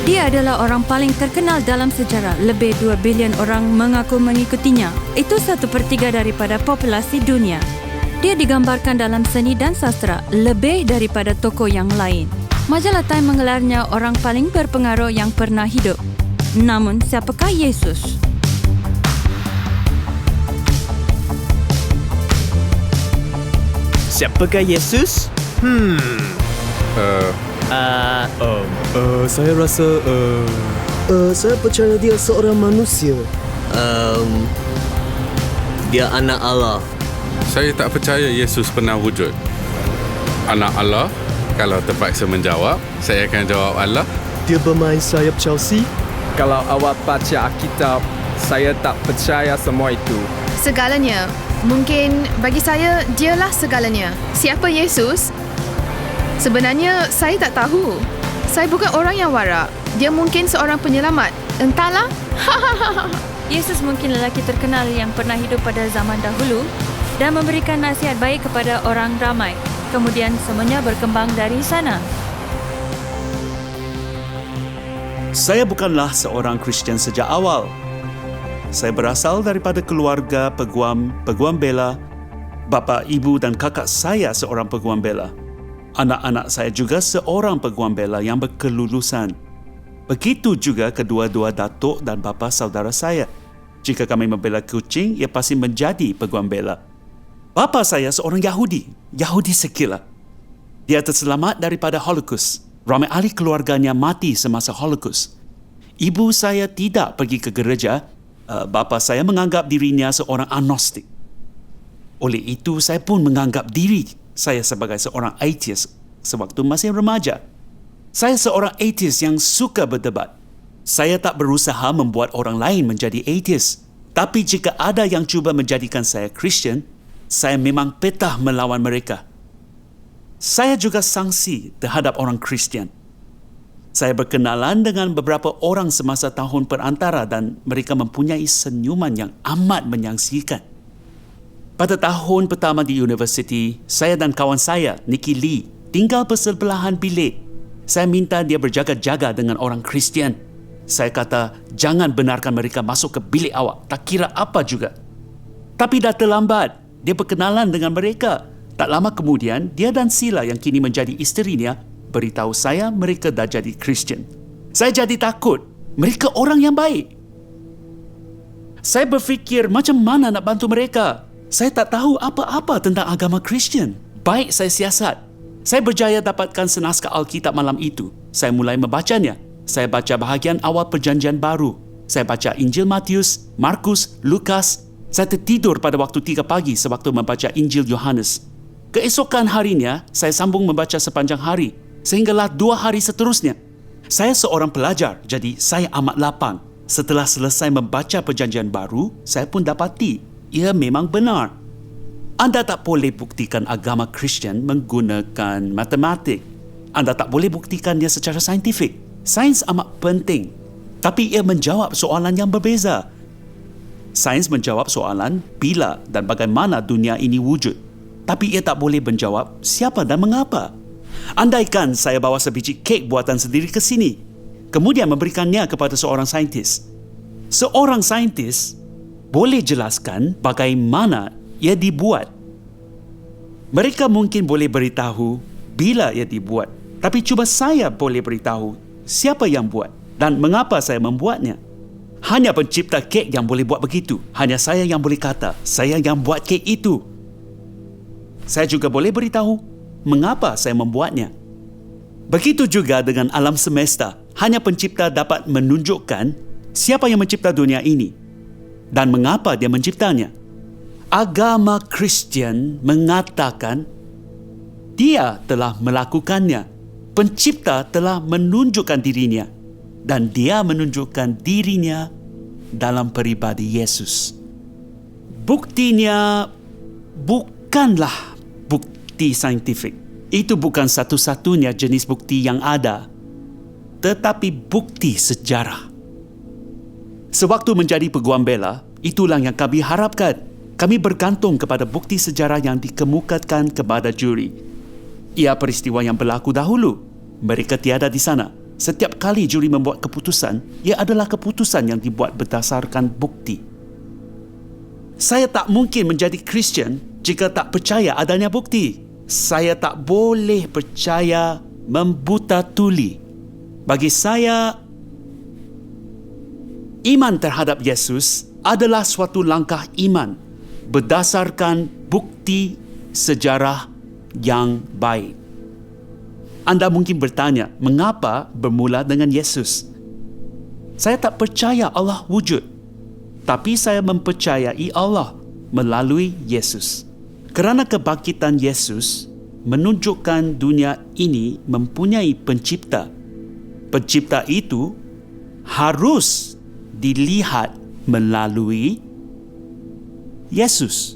Dia adalah orang paling terkenal dalam sejarah. Lebih 2 bilion orang mengaku mengikutinya. Itu 1/3 daripada populasi dunia. Dia digambarkan dalam seni dan sastra lebih daripada tokoh yang lain. Majalah Time menggelarnya orang paling berpengaruh yang pernah hidup. Namun, siapakah Yesus? Siapakah Yesus? Saya rasa saya percaya dia seorang manusia. Dia anak Allah. Saya tak percaya Yesus pernah wujud. Anak Allah? Kalau terpaksa menjawab, saya akan jawab Allah. Dia bermain sayap Chelsea. Kalau awak baca Alkitab, saya tak percaya semua itu. Segalanya. Mungkin bagi saya, dialah segalanya. Siapa Yesus? Sebenarnya, saya tak tahu. Saya bukan orang yang warak. Dia mungkin seorang penyelamat. Entahlah. Yesus mungkin lelaki terkenal yang pernah hidup pada zaman dahulu dan memberikan nasihat baik kepada orang ramai. Kemudian semuanya berkembang dari sana. Saya bukanlah seorang Kristian sejak awal. Saya berasal daripada keluarga peguam bela. Bapa, ibu dan kakak saya seorang peguam bela. Anak-anak saya juga seorang peguam bela yang berkelulusan. Begitu juga kedua-dua datuk dan bapa saudara saya. Jika kami membela kucing, ia pasti menjadi peguam bela. Bapa saya seorang Yahudi sekila. Dia terselamat daripada Holocaust. Ramai ahli keluarganya mati semasa Holocaust. Ibu saya tidak pergi ke gereja. Bapa saya menganggap dirinya seorang agnostik. Oleh itu, saya pun menganggap diri saya sebagai seorang atheist sewaktu masih remaja. Saya seorang atheist yang suka berdebat. Saya tak berusaha membuat orang lain menjadi atheist. Tapi jika ada yang cuba menjadikan saya Kristian, saya memang petah melawan mereka. Saya juga sangsi terhadap orang Kristian. Saya berkenalan dengan beberapa orang semasa tahun perantara dan mereka mempunyai senyuman yang amat menyaksikan. Pada tahun pertama di universiti, saya dan kawan saya, Nikki Lee, tinggal bersebelahan bilik. Saya minta dia berjaga-jaga dengan orang Kristian. Saya kata, jangan benarkan mereka masuk ke bilik awak, tak kira apa juga. Tapi dah terlambat, dia berkenalan dengan mereka. Tak lama kemudian, dia dan Sila yang kini menjadi isterinya, beritahu saya mereka dah jadi Kristian. Saya jadi takut. Mereka orang yang baik. Saya berfikir macam mana nak bantu mereka. Saya tak tahu apa-apa tentang agama Kristian. Baik saya siasat. Saya berjaya dapatkan senaskah Alkitab malam itu. Saya mulai membacanya. Saya baca bahagian awal Perjanjian Baru. Saya baca Injil Matius, Markus, Lukas. Saya tertidur pada waktu 3 pagi sewaktu membaca Injil Yohanes. Keesokan harinya, saya sambung membaca sepanjang hari. Sehinggalah 2 hari seterusnya. Saya seorang pelajar, jadi saya amat lapang. Setelah selesai membaca Perjanjian Baru, saya pun dapati ia memang benar. Anda tak boleh buktikan agama Kristian menggunakan matematik. Anda tak boleh buktikannya secara saintifik. Sains amat penting, tapi ia menjawab soalan yang berbeza. Sains menjawab soalan bila dan bagaimana dunia ini wujud. Tapi ia tak boleh menjawab siapa dan mengapa. Andaikan saya bawa sebiji kek buatan sendiri ke sini, kemudian memberikannya kepada seorang saintis. Seorang saintis boleh jelaskan bagaimana ia dibuat. Mereka mungkin boleh beritahu bila ia dibuat, tapi cuba saya boleh beritahu siapa yang buat dan mengapa saya membuatnya. Hanya pencipta kek yang boleh buat begitu. Hanya saya yang boleh kata, saya yang buat kek itu. Saya juga boleh beritahu mengapa saya membuatnya. Begitu juga dengan alam semesta. Hanya pencipta dapat menunjukkan siapa yang mencipta dunia ini dan mengapa dia menciptanya. Agama Kristian mengatakan dia telah melakukannya. Pencipta telah menunjukkan dirinya dan dia menunjukkan dirinya dalam peribadi Yesus. Buktinya bukanlah bukti saintifik. Itu bukan satu-satunya jenis bukti yang ada, tetapi bukti sejarah. Sewaktu menjadi peguam bela, itulah yang kami harapkan. Kami bergantung kepada bukti sejarah yang dikemukakan kepada juri. Ia peristiwa yang berlaku dahulu. Mereka tiada di sana. Setiap kali juri membuat keputusan, ia adalah keputusan yang dibuat berdasarkan bukti. Saya tak mungkin menjadi Kristian jika tak percaya adanya bukti. Saya tak boleh percaya membuta tuli. Bagi saya, iman terhadap Yesus adalah suatu langkah iman berdasarkan bukti sejarah yang baik. Anda mungkin bertanya, mengapa bermula dengan Yesus? Saya tak percaya Allah wujud, tapi saya mempercayai Allah melalui Yesus. Kerana kebangkitan Yesus menunjukkan dunia ini mempunyai pencipta. Pencipta itu harus dilihat melalui Yesus.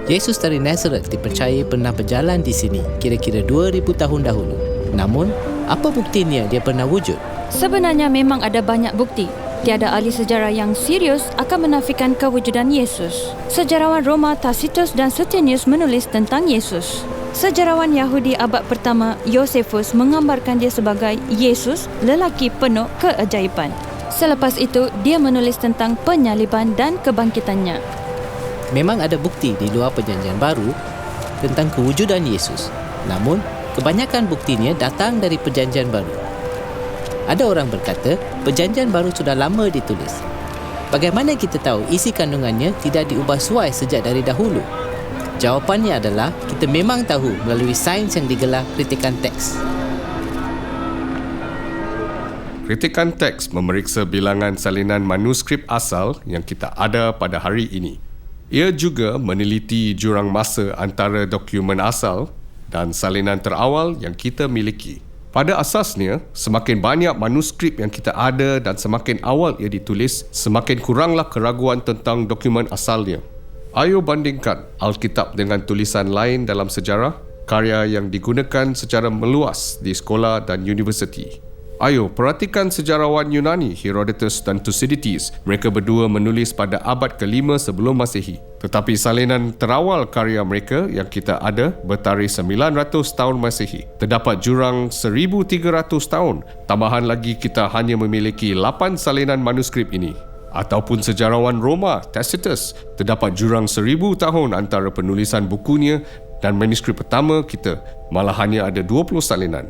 Yesus dari Nazaret dipercayai pernah berjalan di sini kira-kira 2000 tahun dahulu. Namun, apa buktinya dia pernah wujud? Sebenarnya memang ada banyak bukti. Tiada ahli sejarah yang serius akan menafikan kewujudan Yesus. Sejarawan Roma Tacitus dan Suetonius menulis tentang Yesus. Sejarawan Yahudi abad pertama Josephus menggambarkan dia sebagai Yesus, lelaki penuh keajaiban. Selepas itu, dia menulis tentang penyaliban dan kebangkitannya. Memang ada bukti di luar Perjanjian Baru tentang kewujudan Yesus. Namun, kebanyakan buktinya datang dari Perjanjian Baru. Ada orang berkata, Perjanjian Baru sudah lama ditulis. Bagaimana kita tahu isi kandungannya tidak diubah suai sejak dari dahulu? Jawapannya adalah, kita memang tahu melalui sains yang digelar kritikan teks. Kritikan teks memeriksa bilangan salinan manuskrip asal yang kita ada pada hari ini. Ia juga meneliti jurang masa antara dokumen asal dan salinan terawal yang kita miliki. Pada asasnya, semakin banyak manuskrip yang kita ada dan semakin awal ia ditulis, semakin kuranglah keraguan tentang dokumen asalnya. Ayo bandingkan Alkitab dengan tulisan lain dalam sejarah, karya yang digunakan secara meluas di sekolah dan universiti. Ayo, perhatikan sejarawan Yunani Herodotus dan Thucydides. Mereka berdua menulis pada abad ke-5 sebelum Masehi. Tetapi salinan terawal karya mereka yang kita ada bertarikh 900 tahun Masehi. Terdapat jurang 1300 tahun. Tambahan lagi kita hanya memiliki 8 salinan manuskrip ini. Ataupun sejarawan Roma Tacitus. Terdapat jurang 1000 tahun antara penulisan bukunya dan manuskrip pertama kita. Malah hanya ada 20 salinan.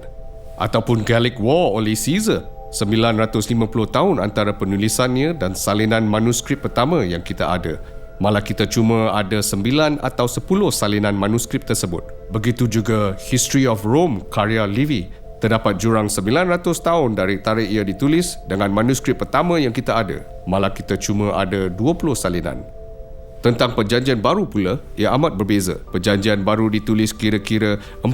Ataupun Gallic War oleh Caesar, 950 tahun antara penulisannya dan salinan manuskrip pertama yang kita ada. Malah kita cuma ada 9 atau 10 salinan manuskrip tersebut. Begitu juga History of Rome karya Livy. Terdapat jurang 900 tahun dari tarikh ia ditulis dengan manuskrip pertama yang kita ada. Malah kita cuma ada 20 salinan. Tentang Perjanjian Baru pula, ia amat berbeza. Perjanjian Baru ditulis kira-kira 40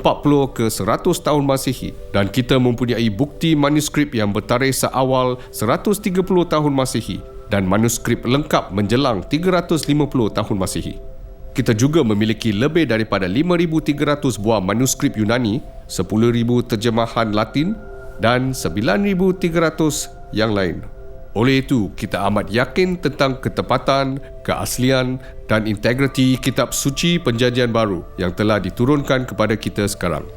ke 100 tahun Masehi dan kita mempunyai bukti manuskrip yang bertarikh seawal 130 tahun Masehi dan manuskrip lengkap menjelang 350 tahun Masehi. Kita juga memiliki lebih daripada 5,300 buah manuskrip Yunani, 10,000 terjemahan Latin dan 9,300 yang lain. Oleh itu, kita amat yakin tentang ketepatan, keaslian dan integriti kitab suci Perjanjian Baru yang telah diturunkan kepada kita sekarang.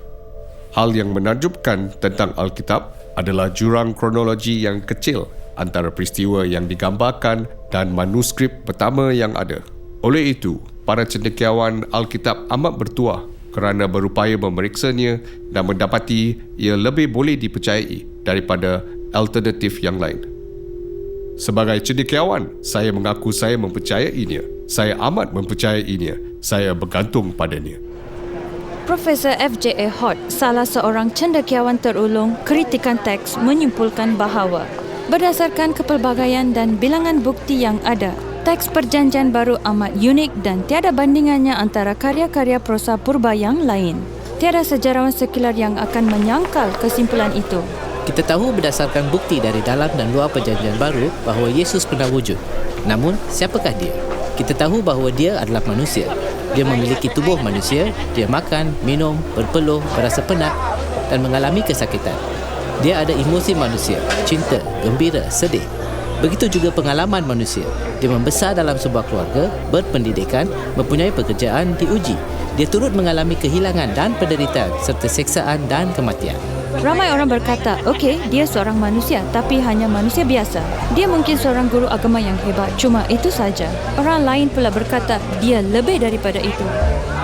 Hal yang menakjubkan tentang Alkitab adalah jurang kronologi yang kecil antara peristiwa yang digambarkan dan manuskrip pertama yang ada. Oleh itu, para cendekiawan Alkitab amat bertuah kerana berupaya memeriksanya dan mendapati ia lebih boleh dipercayai daripada alternatif yang lain. Sebagai cendekiawan, saya mengaku saya mempercayainya. Saya amat mempercayainya. Saya bergantung padanya. Profesor F.J.A. Hort, salah seorang cendekiawan terulung kritikan teks, menyimpulkan bahawa berdasarkan kepelbagaian dan bilangan bukti yang ada, teks Perjanjian Baru amat unik dan tiada bandingannya antara karya-karya prosa purba yang lain. Tiada sejarawan sekular yang akan menyangkal kesimpulan itu. Kita tahu berdasarkan bukti dari dalam dan luar Perjanjian Baru bahawa Yesus pernah wujud. Namun, siapakah dia? Kita tahu bahawa dia adalah manusia. Dia memiliki tubuh manusia, dia makan, minum, berpeluh, berasa penat dan mengalami kesakitan. Dia ada emosi manusia, cinta, gembira, sedih. Begitu juga pengalaman manusia. Dia membesar dalam sebuah keluarga, berpendidikan, mempunyai pekerjaan, diuji. Dia turut mengalami kehilangan dan penderitaan serta seksaan dan kematian. Ramai orang berkata, okey, dia seorang manusia tapi hanya manusia biasa. Dia mungkin seorang guru agama yang hebat, cuma itu saja. Orang lain pula berkata, dia lebih daripada itu.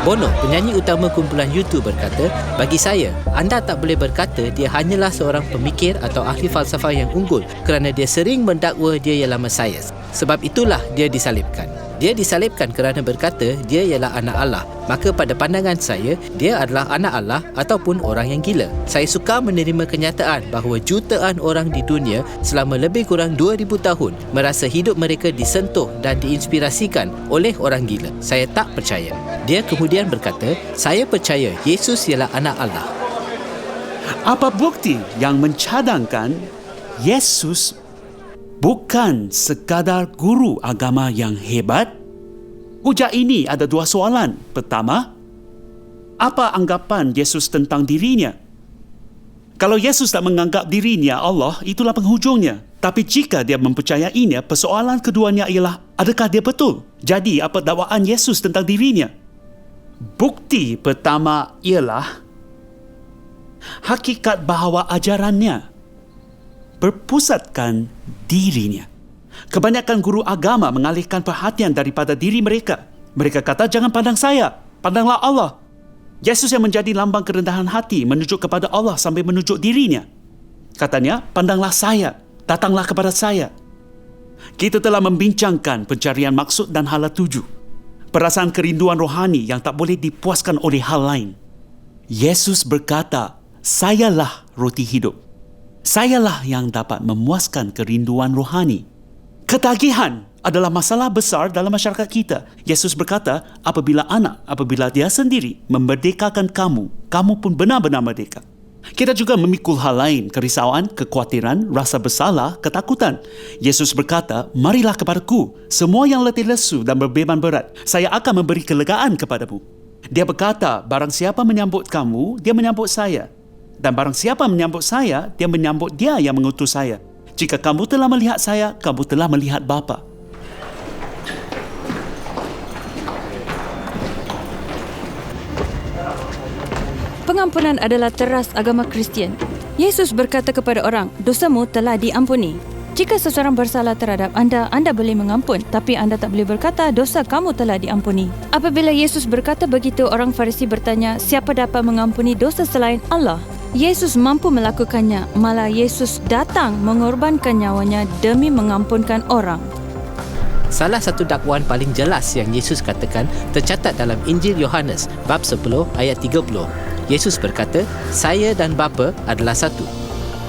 Bono, penyanyi utama kumpulan U2 berkata, bagi saya, anda tak boleh berkata dia hanyalah seorang pemikir atau ahli falsafah yang unggul kerana dia sering mendakwa dia ialah Mesias. Sebab itulah dia disalibkan. Dia disalibkan kerana berkata dia ialah anak Allah. Maka pada pandangan saya, dia adalah anak Allah ataupun orang yang gila. Saya suka menerima kenyataan bahawa jutaan orang di dunia selama lebih kurang 2000 tahun merasa hidup mereka disentuh dan diinspirasikan oleh orang gila. Saya tak percaya. Dia kemudian berkata, saya percaya Yesus ialah anak Allah. Apa bukti yang mencadangkan Yesus bukan sekadar guru agama yang hebat? Ujar ini ada dua soalan. Pertama, apa anggapan Yesus tentang dirinya? Kalau Yesus tak menganggap dirinya Allah, itulah penghujungnya. Tapi jika dia mempercayainya, persoalan keduanya ialah, adakah dia betul? Jadi, apa dakwaan Yesus tentang dirinya? Bukti pertama ialah hakikat bahawa ajarannya berpusatkan dirinya. Kebanyakan guru agama mengalihkan perhatian daripada diri mereka. Mereka kata, jangan pandang saya, pandanglah Allah. Yesus yang menjadi lambang kerendahan hati menunjuk kepada Allah sambil menunjuk dirinya. Katanya, pandanglah saya, datanglah kepada saya. Kita telah membincangkan pencarian maksud dan hala tuju. Perasaan kerinduan rohani yang tak boleh dipuaskan oleh hal lain. Yesus berkata, sayalah roti hidup. Sayalah yang dapat memuaskan kerinduan rohani. Ketagihan adalah masalah besar dalam masyarakat kita. Yesus berkata, apabila dia sendiri memerdekakan kamu, kamu pun benar-benar merdeka. Kita juga memikul hal lain, kerisauan, kekhawatiran, rasa bersalah, ketakutan. Yesus berkata, marilah kepadaku, semua yang letih lesu dan berbeban berat. Saya akan memberi kelegaan kepadamu. Dia berkata, barang siapa menyambut kamu, dia menyambut saya. Dan barang siapa menyambut saya, dia menyambut dia yang mengutus saya. Jika kamu telah melihat saya, kamu telah melihat Bapa. Pengampunan adalah teras agama Kristian. Yesus berkata kepada orang, dosamu telah diampuni. Jika seseorang bersalah terhadap anda boleh mengampun, tapi anda tak boleh berkata, dosa kamu telah diampuni. Apabila Yesus berkata begitu, orang Farisi bertanya, siapa dapat mengampuni dosa selain Allah? Yesus mampu melakukannya, malah Yesus datang mengorbankan nyawanya demi mengampunkan orang. Salah satu dakwaan paling jelas yang Yesus katakan tercatat dalam Injil Yohanes bab 10 ayat 30. Yesus berkata, saya dan Bapa adalah satu.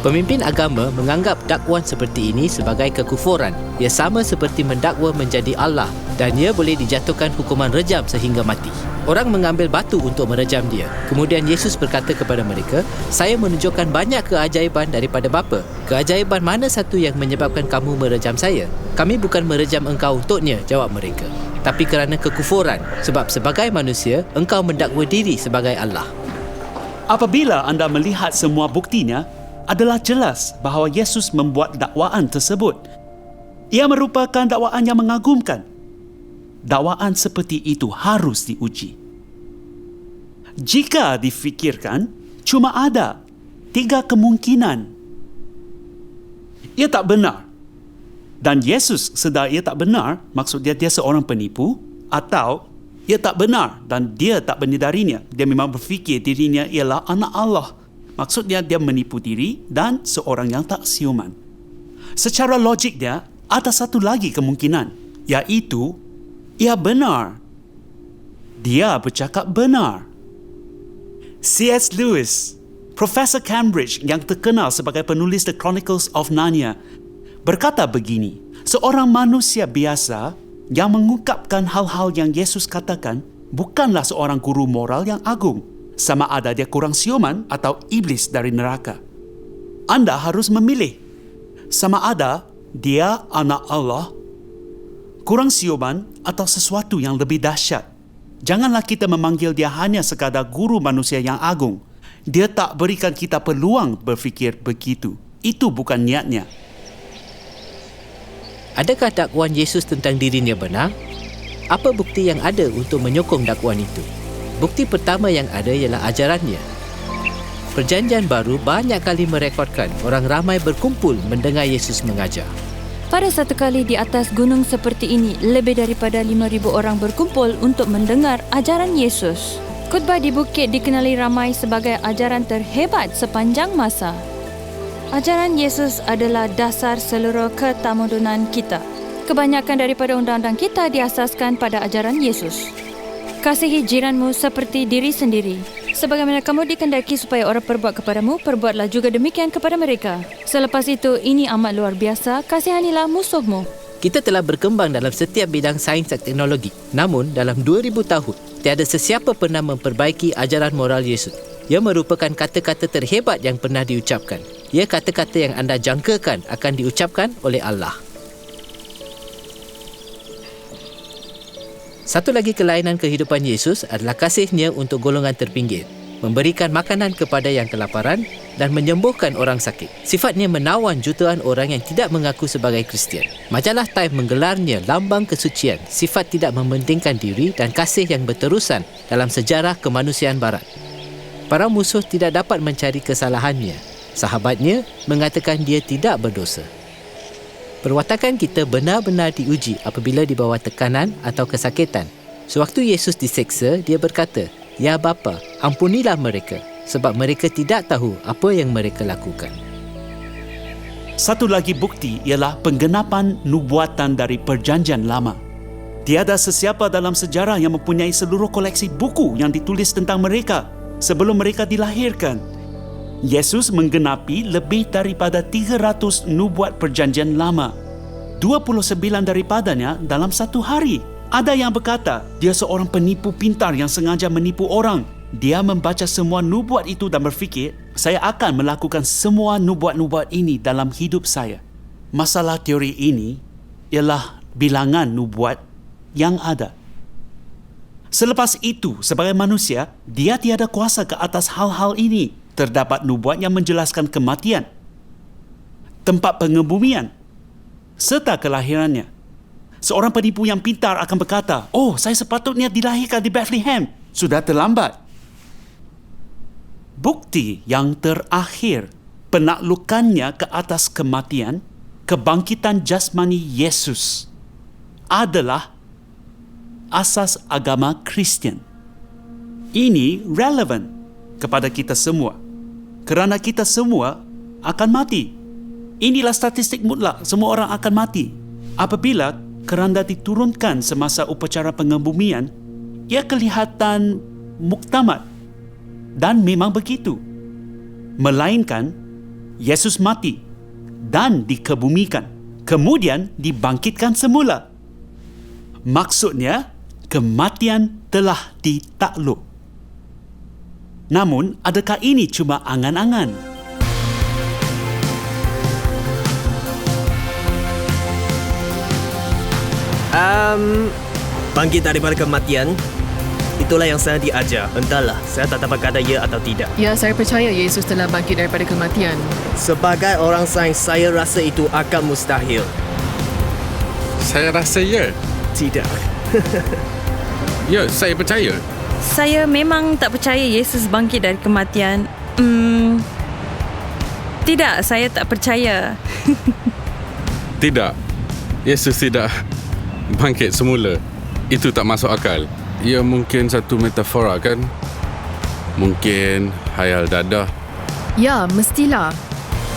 Pemimpin agama menganggap dakwaan seperti ini sebagai kekufuran. Ia sama seperti mendakwa menjadi Allah dan ia boleh dijatuhkan hukuman rejam sehingga mati. Orang mengambil batu untuk merejam dia. Kemudian Yesus berkata kepada mereka, saya menunjukkan banyak keajaiban daripada Bapa. Keajaiban mana satu yang menyebabkan kamu merejam saya? Kami bukan merejam engkau untuknya, jawab mereka. Tapi kerana kekufuran, sebab sebagai manusia, engkau mendakwa diri sebagai Allah. Apabila anda melihat semua buktinya, adalah jelas bahawa Yesus membuat dakwaan tersebut. Ia merupakan dakwaan yang mengagumkan. Dakwaan seperti itu harus diuji. Jika difikirkan, cuma ada 3 kemungkinan. Ia tak benar. Dan Yesus sedar ia tak benar, maksud dia seorang penipu, atau ia tak benar dan dia tak menyedarinya. Dia memang berfikir dirinya ialah anak Allah. Maksudnya dia menipu diri dan seorang yang tak siuman. Secara logik dia, ada satu lagi kemungkinan, iaitu ia benar. Dia bercakap benar. C.S. Lewis, Profesor Cambridge yang terkenal sebagai penulis The Chronicles of Narnia, berkata begini, seorang manusia biasa yang mengungkapkan hal-hal yang Yesus katakan bukanlah seorang guru moral yang agung, sama ada dia kurang siuman atau iblis dari neraka. Anda harus memilih, sama ada dia anak Allah, kurang siuman atau sesuatu yang lebih dahsyat. Janganlah kita memanggil dia hanya sekadar guru manusia yang agung. Dia tak berikan kita peluang berfikir begitu. Itu bukan niatnya. Adakah dakwaan Yesus tentang dirinya benar? Apa bukti yang ada untuk menyokong dakwaan itu? Bukti pertama yang ada ialah ajarannya. Perjanjian Baru banyak kali merekodkan orang ramai berkumpul mendengar Yesus mengajar. Pada satu kali di atas gunung seperti ini, lebih daripada 5,000 orang berkumpul untuk mendengar ajaran Yesus. Khutbah di bukit dikenali ramai sebagai ajaran terhebat sepanjang masa. Ajaran Yesus adalah dasar seluruh ketamadunan kita. Kebanyakan daripada undang-undang kita diasaskan pada ajaran Yesus. Kasihi jiranmu seperti diri sendiri. Sebagaimana kamu dikehendaki supaya orang perbuat kepadamu, perbuatlah juga demikian kepada mereka. Selepas itu, ini amat luar biasa, kasihanilah musuhmu. Kita telah berkembang dalam setiap bidang sains dan teknologi. Namun, dalam 2000 tahun, tiada sesiapa pernah memperbaiki ajaran moral Yesus. Ia merupakan kata-kata terhebat yang pernah diucapkan. Ia kata-kata yang anda jangkakan akan diucapkan oleh Allah. Satu lagi kelainan kehidupan Yesus adalah kasihnya untuk golongan terpinggir, memberikan makanan kepada yang kelaparan dan menyembuhkan orang sakit. Sifatnya menawan jutaan orang yang tidak mengaku sebagai Kristian. Majalah Time menggelarnya lambang kesucian, sifat tidak mementingkan diri dan kasih yang berterusan dalam sejarah kemanusiaan barat. Para musuh tidak dapat mencari kesalahannya. Sahabatnya mengatakan dia tidak berdosa. Perwatakan kita benar-benar diuji apabila di bawah tekanan atau kesakitan. Sewaktu Yesus diseksa, dia berkata, "Ya Bapa, ampunilah mereka, sebab mereka tidak tahu apa yang mereka lakukan." Satu lagi bukti ialah penggenapan nubuatan dari Perjanjian Lama. Tiada sesiapa dalam sejarah yang mempunyai seluruh koleksi buku yang ditulis tentang mereka sebelum mereka dilahirkan. Yesus menggenapi lebih daripada 300 nubuat Perjanjian Lama. 29 daripadanya dalam satu hari. Ada yang berkata, dia seorang penipu pintar yang sengaja menipu orang. Dia membaca semua nubuat itu dan berfikir, saya akan melakukan semua nubuat-nubuat ini dalam hidup saya. Masalah teori ini ialah bilangan nubuat yang ada. Selepas itu, sebagai manusia, dia tiada kuasa ke atas hal-hal ini. Terdapat nubuat yang menjelaskan kematian, tempat pengebumian, serta kelahirannya. Seorang penipu yang pintar akan berkata, "Oh, saya sepatutnya dilahirkan di Bethlehem. Sudah terlambat." Bukti yang terakhir, penaklukannya ke atas kematian, kebangkitan jasmani Yesus, adalah asas agama Kristian. Ini relevan kepada kita semua, kerana kita semua akan mati. Inilah statistik mutlak, semua orang akan mati. Apabila keranda diturunkan semasa upacara pengebumian, ia kelihatan muktamad, dan memang begitu. Melainkan, Yesus mati dan dikebumikan, kemudian dibangkitkan semula. Maksudnya, kematian telah ditakluk. Namun, adakah ini cuma angan-angan? Bangkit daripada kematian, itulah yang saya diajar. Entahlah, saya tak dapat kata ya atau tidak. Ya, saya percaya Yesus telah bangkit daripada kematian. Sebagai orang sains, saya rasa itu akan mustahil. Saya rasa ya. Tidak. Ya, saya percaya. Saya memang tak percaya Yesus bangkit dari kematian. Tidak, saya tak percaya. Tidak. Yesus tidak bangkit semula. Itu tak masuk akal. Ia mungkin satu metafora kan? Mungkin khayal dadah. Ya, mestilah.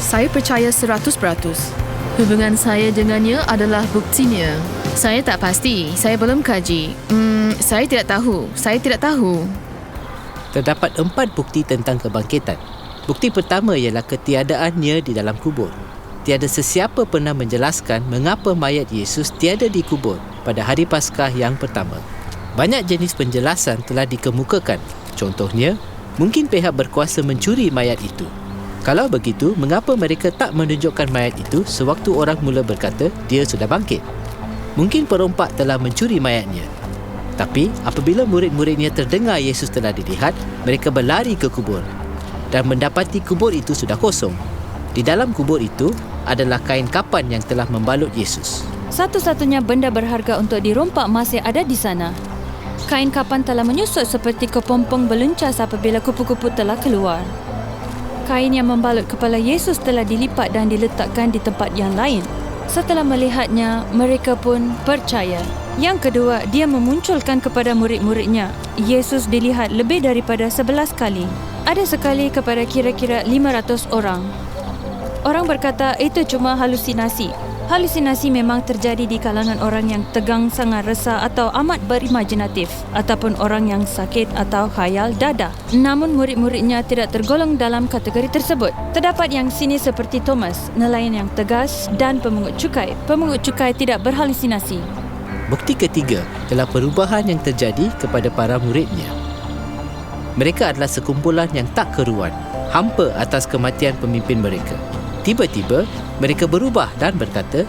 Saya percaya 100%. Hubungan saya dengannya adalah buktinya. Saya tak pasti. Saya belum kaji. Saya tidak tahu. Terdapat 4 bukti tentang kebangkitan. Bukti pertama ialah ketiadaannya di dalam kubur. Tiada sesiapa pernah menjelaskan mengapa mayat Yesus tiada dikubur pada hari Paskah yang pertama. Banyak jenis penjelasan telah dikemukakan. Contohnya, mungkin pihak berkuasa mencuri mayat itu. Kalau begitu, mengapa mereka tak menunjukkan mayat itu sewaktu orang mula berkata dia sudah bangkit? Mungkin perompak telah mencuri mayatnya. Tapi apabila murid-muridnya terdengar Yesus telah dilihat, mereka berlari ke kubur dan mendapati kubur itu sudah kosong. Di dalam kubur itu adalah kain kapan yang telah membalut Yesus. Satu-satunya benda berharga untuk dirompak masih ada di sana. Kain kapan telah menyusut seperti kepompong beluncas apabila kupu-kupu telah keluar. Kain yang membalut kepala Yesus telah dilipat dan diletakkan di tempat yang lain. Setelah melihatnya, mereka pun percaya. Yang kedua, dia memunculkan kepada murid-muridnya. Yesus dilihat lebih daripada 11 kali. Ada sekali kepada kira-kira 500 orang. Orang berkata itu cuma halusinasi. Halusinasi memang terjadi di kalangan orang yang tegang, sangat resah atau amat berimajinatif ataupun orang yang sakit atau khayal dadah. Namun murid-muridnya tidak tergolong dalam kategori tersebut. Terdapat yang sini seperti Thomas, nelayan yang tegas dan pemungut cukai. Pemungut cukai tidak berhalusinasi. Bukti ketiga adalah perubahan yang terjadi kepada para muridnya. Mereka adalah sekumpulan yang tak keruan, hampa atas kematian pemimpin mereka. Tiba-tiba, mereka berubah dan berkata,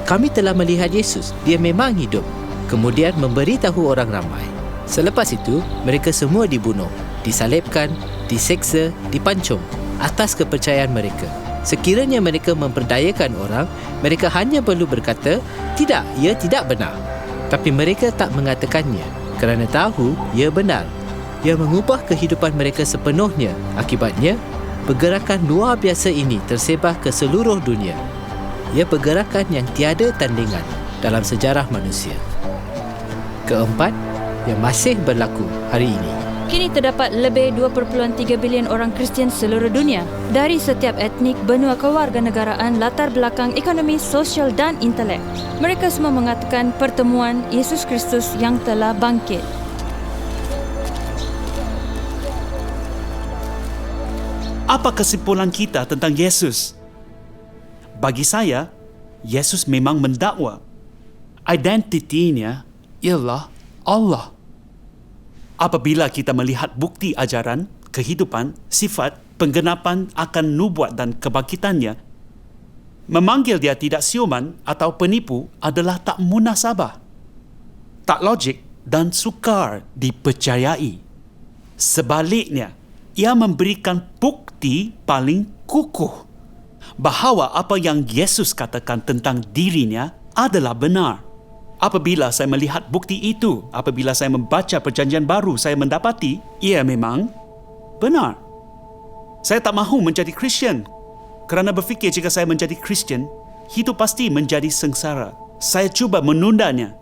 "Kami telah melihat Yesus, dia memang hidup." Kemudian memberitahu orang ramai. Selepas itu, mereka semua dibunuh, disalibkan, diseksa, dipancung atas kepercayaan mereka. Sekiranya mereka memperdayakan orang, mereka hanya perlu berkata, "Tidak, ia tidak benar." Tapi mereka tak mengatakannya kerana tahu ia benar. Ia mengubah kehidupan mereka sepenuhnya. Akibatnya, pergerakan luar biasa ini tersebar ke seluruh dunia. Ia pergerakan yang tiada tandingan dalam sejarah manusia. Keempat, yang masih berlaku hari ini. Kini terdapat lebih 2.3 bilion orang Kristian seluruh dunia. Dari setiap etnik, benua kewarganegaraan, latar belakang ekonomi, sosial dan intelek. Mereka semua mengatakan pertemuan Yesus Kristus yang telah bangkit. Apa kesimpulan kita tentang Yesus? Bagi saya, Yesus memang mendakwa. Identitinya ialah Allah. Apabila kita melihat bukti ajaran, kehidupan, sifat, penggenapan akan nubuat dan kebangkitannya, memanggil dia tidak siuman atau penipu adalah tak munasabah, tak logik dan sukar dipercayai. Sebaliknya, ia memberikan bukti paling kukuh bahawa apa yang Yesus katakan tentang dirinya adalah benar. Apabila saya melihat bukti itu, apabila saya membaca Perjanjian Baru, saya mendapati ia memang benar. Saya tak mahu menjadi Kristian kerana berfikir jika saya menjadi Kristian, hidup pasti menjadi sengsara. Saya cuba menundanya.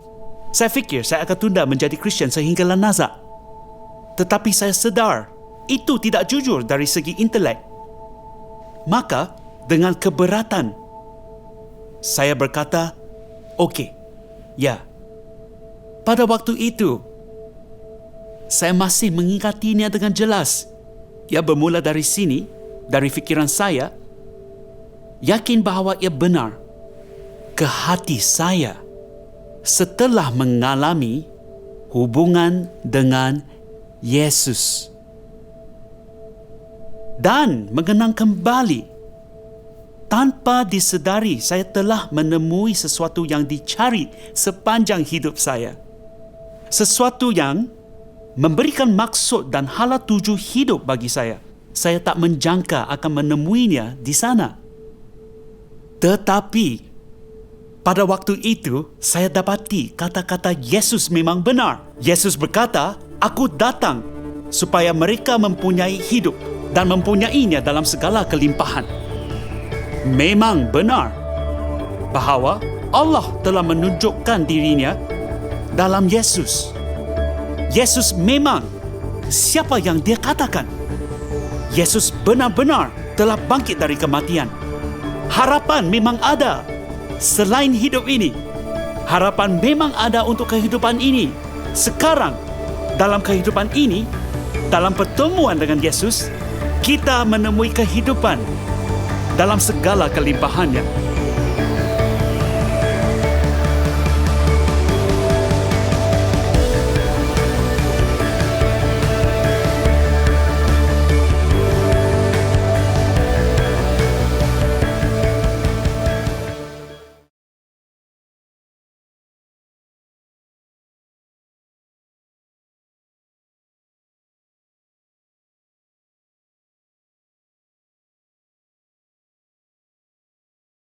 Saya fikir saya akan tunda menjadi Kristian sehinggalah nazak. Tetapi saya sedar itu tidak jujur dari segi intelek. Maka, dengan keberatan, saya berkata, okey, ya. Pada waktu itu, saya masih mengingatinya dengan jelas. Ia bermula dari sini, dari fikiran saya, yakin bahawa ia benar, ke hati saya setelah mengalami hubungan dengan Yesus. Dan mengenang kembali, tanpa disedari saya telah menemui sesuatu yang dicari sepanjang hidup saya. Sesuatu yang memberikan maksud dan hala tuju hidup bagi saya. Saya tak menjangka akan menemuinya di sana. Tetapi, pada waktu itu, saya dapati kata-kata Yesus memang benar. Yesus berkata, "Aku datang supaya mereka mempunyai hidup dan mempunyainya dalam segala kelimpahan." Memang benar bahawa Allah telah menunjukkan dirinya dalam Yesus. Yesus memang siapa yang dia katakan. Yesus benar-benar telah bangkit dari kematian. Harapan memang ada selain hidup ini. Harapan memang ada untuk kehidupan ini. Sekarang, dalam kehidupan ini, dalam pertemuan dengan Yesus, kita menemui kehidupan dalam segala kelimpahannya.